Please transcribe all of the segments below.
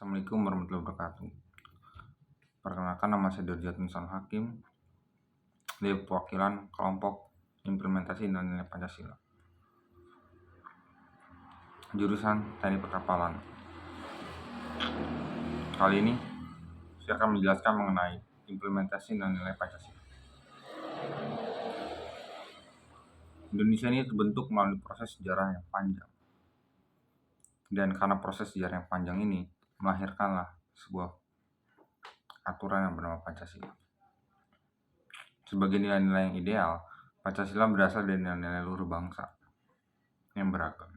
Assalamualaikum warahmatullahi wabarakatuh. Perkenalkan, nama saya Derjat Nursan Hakim dari perwakilan kelompok implementasi nilai-nilai Pancasila, jurusan Teknik Perkapalan. Kali ini saya akan menjelaskan mengenai implementasi nilai-nilai Pancasila. Indonesia ini terbentuk melalui proses sejarah yang panjang, dan karena proses sejarah yang panjang ini melahirkanlah sebuah aturan yang bernama Pancasila. Sebagai nilai-nilai yang ideal, Pancasila berasal dari nilai-nilai luhur bangsa yang beragam.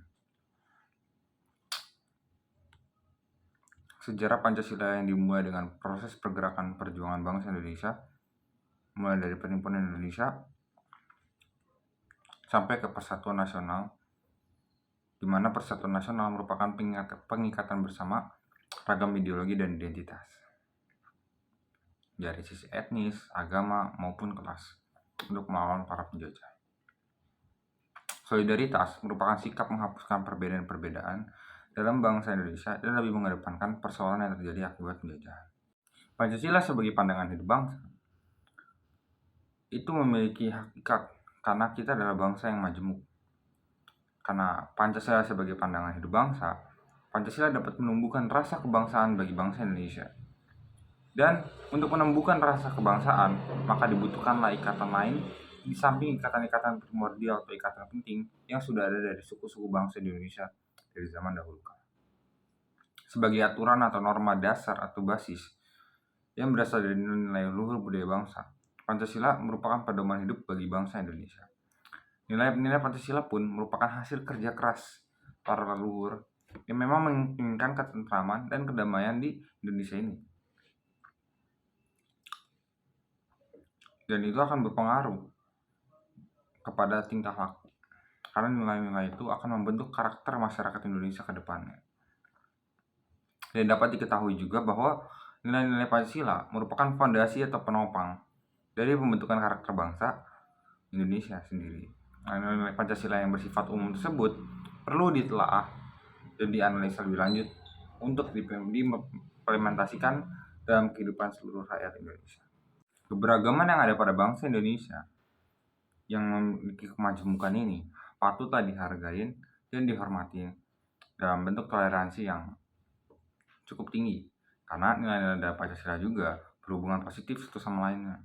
Sejarah Pancasila yang dimulai dengan proses pergerakan perjuangan bangsa Indonesia, mulai dari penimbunan Indonesia sampai ke Persatuan Nasional, di mana Persatuan Nasional merupakan pengikatan bersama ragam ideologi dan identitas dari sisi etnis, agama, maupun kelas untuk melawan para penjajah. Solidaritas merupakan sikap menghapuskan perbedaan-perbedaan dalam bangsa Indonesia dan lebih mengedepankan persoalan yang terjadi akibat penjajahan. Pancasila sebagai pandangan hidup bangsa itu memiliki hakikat karena kita adalah bangsa yang majemuk. Karena Pancasila sebagai pandangan hidup bangsa, Pancasila dapat menumbuhkan rasa kebangsaan bagi bangsa Indonesia. Dan untuk menumbuhkan rasa kebangsaan, maka dibutuhkanlah ikatan lain di samping ikatan-ikatan primordial atau ikatan penting yang sudah ada dari suku-suku bangsa di Indonesia dari zaman dahulu kala. Sebagai aturan atau norma dasar atau basis yang berasal dari nilai luhur budaya bangsa, Pancasila merupakan pedoman hidup bagi bangsa Indonesia. Nilai-nilai Pancasila pun merupakan hasil kerja keras para leluhur yang memang menginginkan ketentraman dan kedamaian di Indonesia ini. Dan itu akan berpengaruh kepada tingkah laku, karena nilai-nilai itu akan membentuk karakter masyarakat Indonesia ke depannya. Dan dapat diketahui juga bahwa nilai-nilai Pancasila merupakan fondasi atau penopang dari pembentukan karakter bangsa Indonesia sendiri. Nilai-nilai Pancasila yang bersifat umum tersebut perlu ditelaah dan dianalisa lebih lanjut untuk diimplementasikan dalam kehidupan seluruh rakyat Indonesia. Keberagaman yang ada pada bangsa Indonesia yang memiliki kemajemukan ini patutlah dihargai dan dihormati dalam bentuk toleransi yang cukup tinggi, karena nilai-nilai dalam Pancasila juga berhubungan positif satu sama lainnya,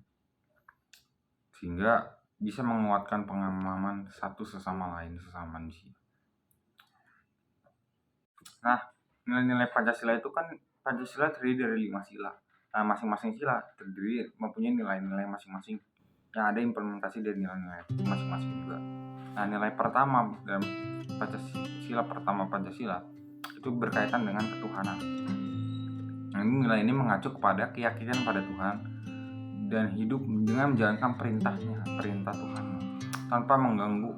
sehingga bisa menguatkan pengalaman satu sesama manusia. Nah, nilai-nilai Pancasila itu kan, Pancasila terdiri dari 5 sila. Nah, masing-masing sila mempunyai nilai-nilai masing-masing yang ada implementasi dari nilai-nilai masing-masing juga. Nah, nilai pertama dalam Pancasila itu berkaitan dengan ketuhanan. Nah, nilai ini mengacu kepada keyakinan pada Tuhan dan hidup dengan menjalankan perintah Tuhan tanpa mengganggu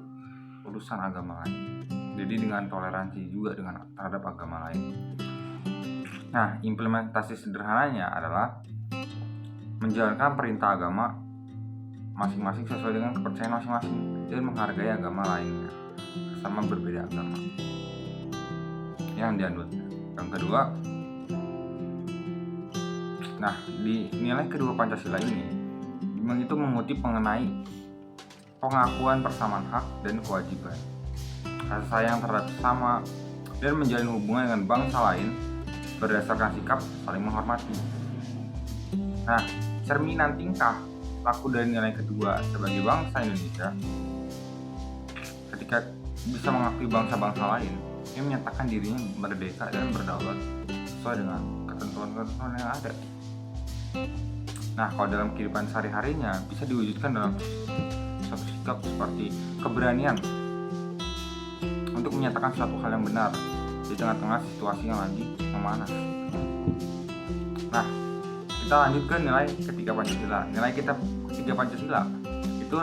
urusan agama lain. Jadi dengan toleransi juga terhadap agama lain. Nah, implementasi sederhananya adalah menjalankan perintah agama masing-masing sesuai dengan kepercayaan masing-masing dan menghargai agama lainnya sama berbeda agama yang dianutnya. Yang kedua, nah di nilai kedua Pancasila ini itu mengutip mengenai pengakuan persamaan hak dan kewajiban, rasa sayang terhadap sesama, dan menjalin hubungan dengan bangsa lain berdasarkan sikap saling menghormati. Nah, cerminan tingkah laku dari nilai kedua sebagai bangsa Indonesia ketika bisa mengakui bangsa-bangsa lain yang menyatakan dirinya merdeka dan berdaulat sesuai dengan ketentuan-ketentuan yang ada. Nah, kalau dalam kehidupan sehari-harinya bisa diwujudkan dalam suatu sikap seperti keberanian untuk menyatakan suatu hal yang benar di tengah-tengah situasi yang lagi memanas. Nah, kita lanjut ke nilai ketiga Pancasila. Nilai ketiga Pancasila itu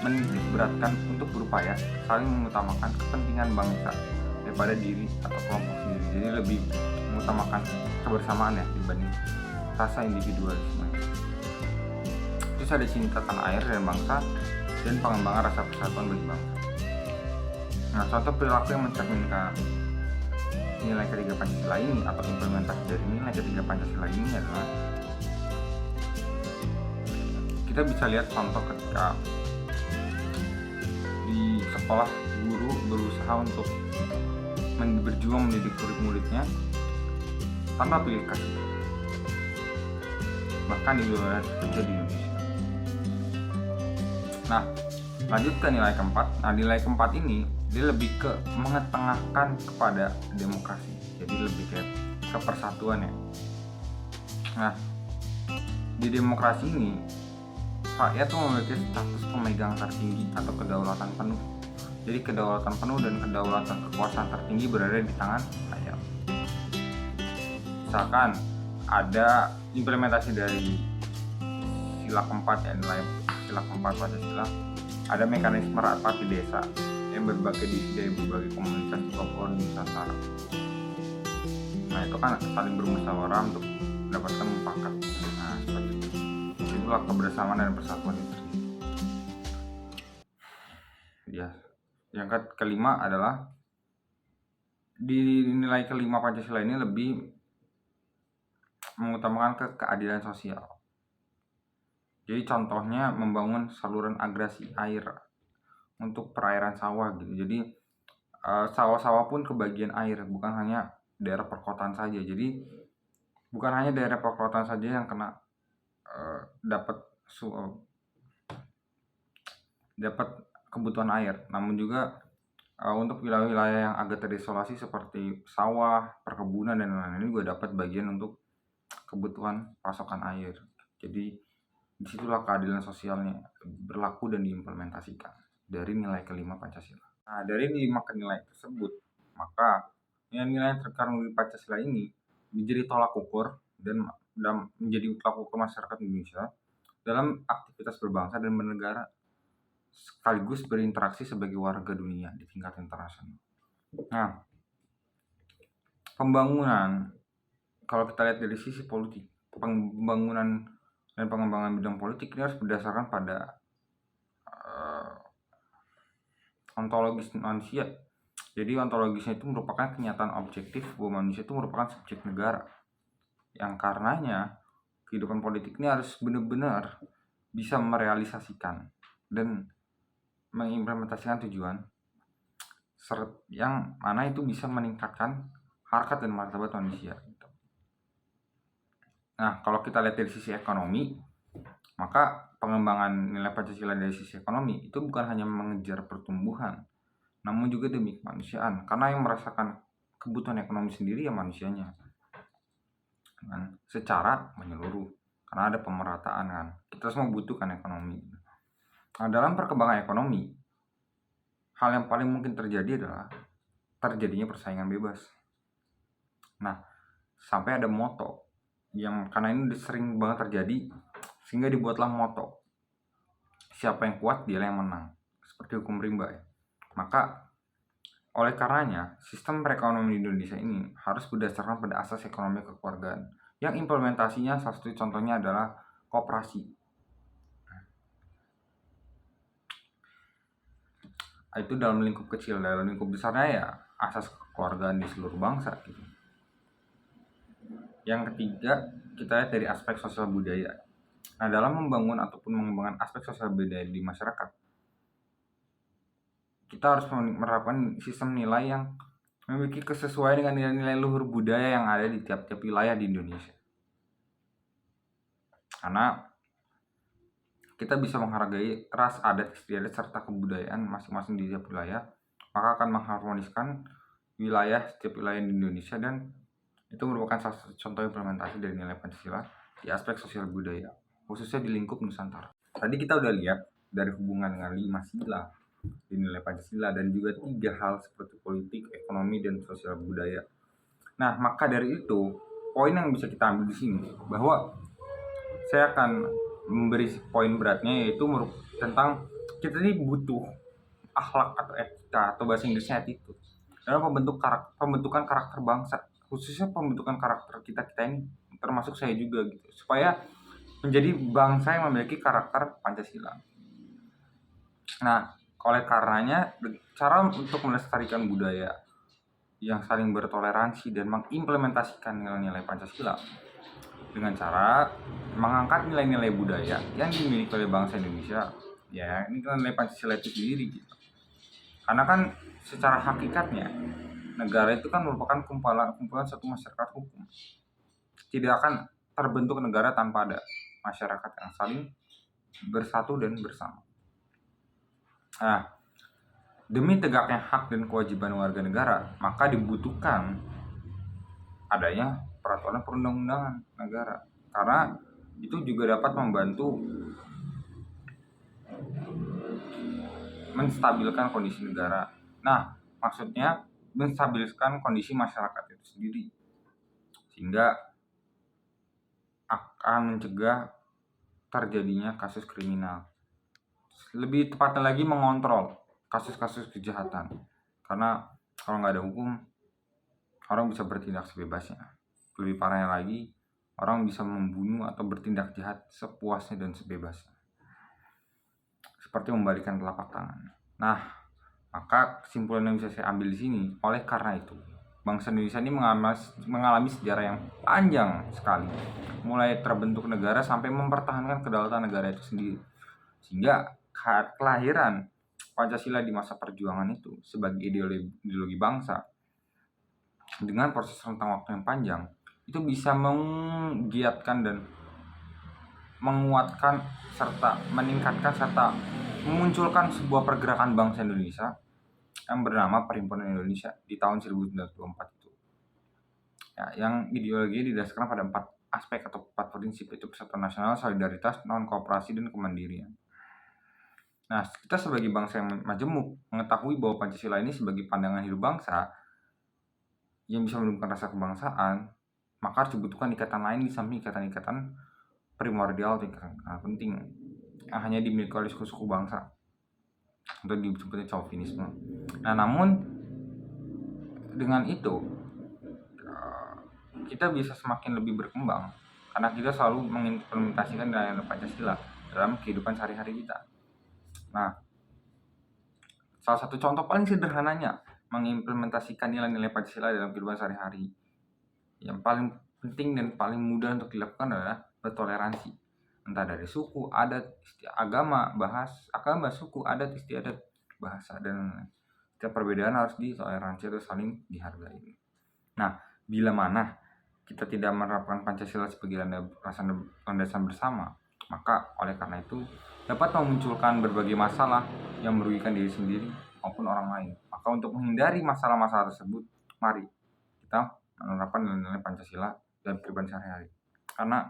menitik beratkan untuk berupaya saling mengutamakan kepentingan bangsa daripada diri atau kelompok sendiri. Jadi lebih mengutamakan kebersamaan ya dibanding rasa individualisme. Terus ada cinta tanah air dan bangsa dan pengembangan rasa persatuan bagi bangsa. Nah, contoh perilaku yang mencerminkan nilai ketiga Pancasila ini atau implementasi dari nilai ketiga Pancasila ini adalah kita bisa lihat contoh ketika di sekolah guru berusaha untuk berjuang mendidik murid-muridnya tanpa pilih kasih, bahkan di luar kerja di Indonesia. Nah, lanjut ke nilai keempat. Nah, nilai keempat ini dia lebih ke mengetengahkan kepada demokrasi, jadi lebih kayak ke persatuan ya. Nah, di demokrasi ini rakyat tuh memiliki status pemegang tertinggi atau kedaulatan penuh. Jadi kedaulatan penuh dan kedaulatan kekuasaan tertinggi berada di tangan rakyat. Misalkan ada implementasi dari sila keempat ya, nilai sila keempat Pancasila, ada mekanisme rapat di desa yang berbagi dari berbagai komunitas di Papua dan Nusantara. Nah, itu kan saling bermusyawarah untuk mendapatkan mufakat. Nah, seperti itu. Itulah kebersamaan dan persatuan itu. Ya. Yang kelima adalah di nilai kelima Pancasila ini lebih mengutamakan keadilan sosial. Jadi contohnya membangun saluran agresi air untuk perairan sawah gitu. Jadi sawah-sawah pun kebagian air, bukan hanya daerah perkotaan saja. Jadi bukan hanya daerah perkotaan saja yang kena dapat kebutuhan air, namun juga untuk wilayah-wilayah yang agak terisolasi seperti sawah, perkebunan dan lain-lain ini juga dapat bagian untuk kebutuhan pasokan air. Jadi disitulah keadilan sosialnya berlaku dan diimplementasikan dari nilai kelima Pancasila. Nah, dari 5 nilai tersebut, maka nilai-nilai yang terkandung di Pancasila ini menjadi tolak ukur dan menjadi tolak ukur masyarakat Indonesia dalam aktivitas berbangsa dan bernegara, sekaligus berinteraksi sebagai warga dunia di tingkat internasional. Nah, pembangunan, kalau kita lihat dari sisi politik, pembangunan dan pengembangan bidang politik ini harus berdasarkan pada ontologis manusia. Jadi ontologisnya itu merupakan kenyataan objektif bahwa manusia itu merupakan subjek negara, yang karenanya kehidupan politik ini harus benar-benar bisa merealisasikan dan mengimplementasikan tujuan yang mana itu bisa meningkatkan harkat dan martabat manusia. Nah, kalau kita lihat dari sisi ekonomi, maka pengembangan nilai Pancasila dari sisi ekonomi itu bukan hanya mengejar pertumbuhan, namun juga demi kemanusiaan, karena yang merasakan kebutuhan ekonomi sendiri ya manusianya, kan? Secara menyeluruh, karena ada pemerataan kan, kita semua butuhkan ekonomi. Nah, dalam perkembangan ekonomi, hal yang paling mungkin terjadi adalah terjadinya persaingan bebas. Nah, sampai ada moto yang karena ini sering banget terjadi, sehingga dibuatlah moto, siapa yang kuat dialah yang menang, seperti hukum rimba ya. Maka oleh karenanya sistem perekonomian di Indonesia ini harus berdasarkan pada asas ekonomi kekeluargaan, yang implementasinya salah satu contohnya adalah koperasi. Itu dalam lingkup kecil, dalam lingkup besarnya ya asas kekeluargaan di seluruh bangsa gitu. Yang ketiga, kita lihat dari aspek sosial budaya. Nah, dalam membangun ataupun mengembangkan aspek sosial budaya di masyarakat, kita harus menerapkan sistem nilai yang memiliki kesesuaian dengan nilai-nilai luhur budaya yang ada di tiap-tiap wilayah di Indonesia. Karena kita bisa menghargai ras, adat, istiadat, serta kebudayaan masing-masing di tiap wilayah, maka akan mengharmoniskan setiap wilayah di Indonesia, dan itu merupakan salah satu contoh implementasi dari nilai Pancasila di aspek sosial budaya, khususnya di lingkup Nusantara. Tadi kita udah lihat dari hubungan dengan 5 sila di nilai Pancasila dan juga 3 hal seperti politik, ekonomi, dan sosial budaya. Nah, maka dari itu, poin yang bisa kita ambil di sini bahwa saya akan memberi poin beratnya, yaitu tentang kita ini butuh akhlak atau etika, atau bahasa Inggrisnya attitude, dalam pembentukan karakter bangsa, khususnya pembentukan karakter kita ini, termasuk saya juga gitu, supaya menjadi bangsa yang memiliki karakter Pancasila. Nah, oleh karenanya cara untuk melestarikan budaya yang saling bertoleransi dan mengimplementasikan nilai-nilai Pancasila dengan cara mengangkat nilai-nilai budaya yang dimiliki oleh bangsa Indonesia. Ya, ini kan nilai Pancasila itu sendiri gitu. Karena kan secara hakikatnya negara itu kan merupakan kumpulan satu masyarakat hukum. Tidak akan terbentuk negara tanpa ada masyarakat yang saling bersatu dan bersama. Nah, demi tegaknya hak dan kewajiban warga negara, maka dibutuhkan adanya peraturan perundang-undangan negara. Karena itu juga dapat membantu menstabilkan kondisi negara. Nah, maksudnya menstabilkan kondisi masyarakat itu sendiri. Sehingga akan mencegah terjadinya kasus kriminal. Lebih tepatnya lagi mengontrol kasus-kasus kejahatan. Karena kalau nggak ada hukum, orang bisa bertindak sebebasnya. Lebih parahnya lagi, orang bisa membunuh atau bertindak jahat sepuasnya dan sebebasnya. Seperti membalikan telapak tangan. Nah, maka kesimpulan yang bisa saya ambil di sini, oleh karena itu, bangsa Indonesia ini mengalami sejarah yang panjang sekali. Mulai terbentuk negara sampai mempertahankan kedaulatan negara itu sendiri. Sehingga kelahiran Pancasila di masa perjuangan itu sebagai ideologi bangsa dengan proses rentang waktu yang panjang itu bisa menggiatkan dan menguatkan serta meningkatkan serta memunculkan sebuah pergerakan bangsa Indonesia yang bernama Perhimpunan Indonesia di tahun 1924 itu. Ya, yang ideologi didasarkan pada 4 aspek atau 4 prinsip, itu persatuan nasional, solidaritas, non-kooperasi, dan kemandirian. Nah, kita sebagai bangsa yang majemuk mengetahui bahwa Pancasila ini sebagai pandangan hidup bangsa yang bisa menumbuhkan rasa kebangsaan, maka harus dibutuhkan ikatan lain di samping ikatan-ikatan primordial atau ikatan penting yang hanya dimiliki oleh suku-suku bangsa untuk disebutnya chauvinisme. Nah, namun dengan itu kita bisa semakin lebih berkembang karena kita selalu mengimplementasikan nilai Pancasila dalam kehidupan sehari-hari kita. Nah, salah satu contoh paling sederhananya mengimplementasikan nilai-nilai Pancasila dalam kehidupan sehari-hari yang paling penting dan paling mudah untuk dilakukan adalah bertoleransi, entah dari suku, adat, agama, suku, adat, istiadat, bahasa, dan setiap perbedaan harus ditoleransi atau saling dihargai. Nah, bila mana kita tidak menerapkan Pancasila sebagai landasan bersama, maka oleh karena itu dapat memunculkan berbagai masalah yang merugikan diri sendiri maupun orang lain. Maka untuk menghindari masalah-masalah tersebut, mari kita menerapkan nilai-nilai Pancasila dalam kehidupan sehari-hari. Karena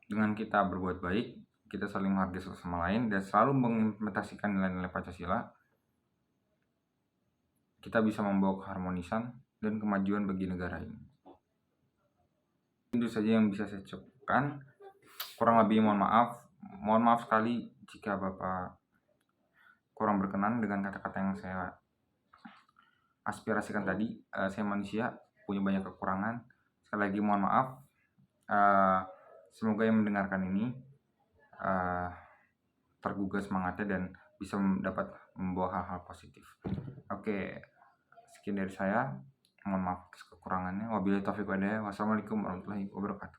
dengan kita berbuat baik, kita saling menghargai satu sama lain dan selalu mengimplementasikan nilai-nilai Pancasila, kita bisa membawa keharmonisan dan kemajuan bagi negara ini. Itu saja yang bisa saya cukupkan. Kurang lebih mohon maaf sekali jika Bapak kurang berkenan dengan kata-kata yang saya aspirasikan tadi. Saya manusia, punya banyak kekurangan. Sekali lagi mohon maaf. Semoga yang mendengarkan ini tergugah semangatnya dan bisa dapat membawa hal-hal positif. Oke, sekian dari saya. Mohon maaf atas kekurangannya. Wabillahi taufiq wal hidayah. Wassalamualaikum warahmatullahi wabarakatuh.